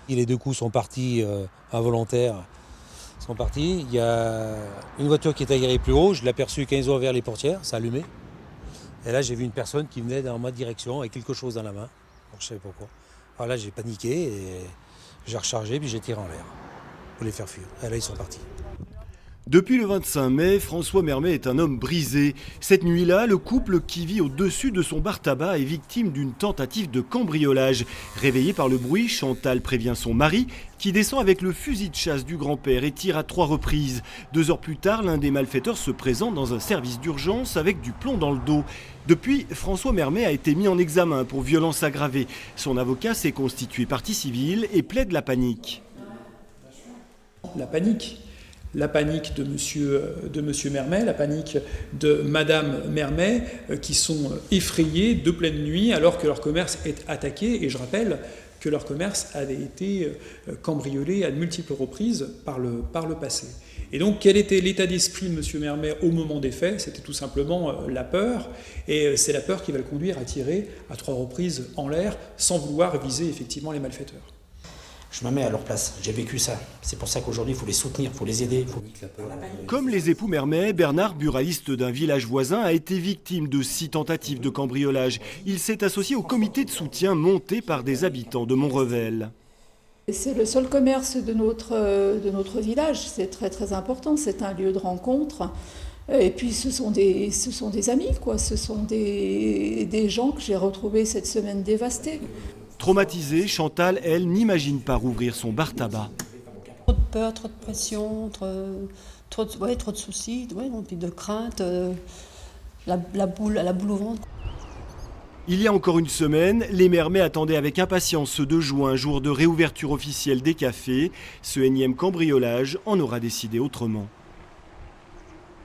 Les deux coups sont partis involontaires. Sont partis. Il y a une voiture qui est aguerrie plus haut. Je l'ai aperçue quand ils ont ouvert les portières, ça allumait. Et là, j'ai vu une personne qui venait dans ma direction avec quelque chose dans la main. Alors, je ne savais pas quoi. Alors là, j'ai paniqué et j'ai rechargé puis j'ai tiré en l'air pour les faire fuir. Et là, ils sont partis. Depuis le 25 mai, François Mermet est un homme brisé. Cette nuit-là, le couple qui vit au-dessus de son bar tabac est victime d'une tentative de cambriolage. Réveillée par le bruit, Chantal prévient son mari qui descend avec le fusil de chasse du grand-père et tire à 3 reprises. 2 heures plus tard, l'un des malfaiteurs se présente dans un service d'urgence avec du plomb dans le dos. Depuis, François Mermet a été mis en examen pour violence aggravée. Son avocat s'est constitué partie civile et plaide la panique. La panique de monsieur Mermet, la panique de madame Mermet, qui sont effrayés de pleine nuit alors que leur commerce est attaqué. Et je rappelle que leur commerce avait été cambriolé à de multiples reprises par le passé. Et donc, quel était l'état d'esprit de monsieur Mermet au moment des faits? C'était tout simplement la peur. Et c'est la peur qui va le conduire à tirer à 3 reprises en l'air sans vouloir viser effectivement les malfaiteurs. Je me mets à leur place, j'ai vécu ça. C'est pour ça qu'aujourd'hui, il faut les soutenir, il faut les aider. Comme les époux Mermet, Bernard, buraliste d'un village voisin, a été victime de 6 tentatives de cambriolage. Il s'est associé au comité de soutien monté par des habitants de Montrevel. C'est le seul commerce de notre village, c'est très très important, c'est un lieu de rencontre. Et puis ce sont des amis, quoi. Ce sont des gens que j'ai retrouvés cette semaine dévastés. Traumatisée, Chantal, elle, n'imagine pas rouvrir son bar tabac. Trop de peur, trop de pression, trop de soucis, puis de crainte, la boule au ventre. Il y a encore une semaine, les Mermet attendaient avec impatience ce 2 juin, jour de réouverture officielle des cafés. Ce énième cambriolage en aura décidé autrement.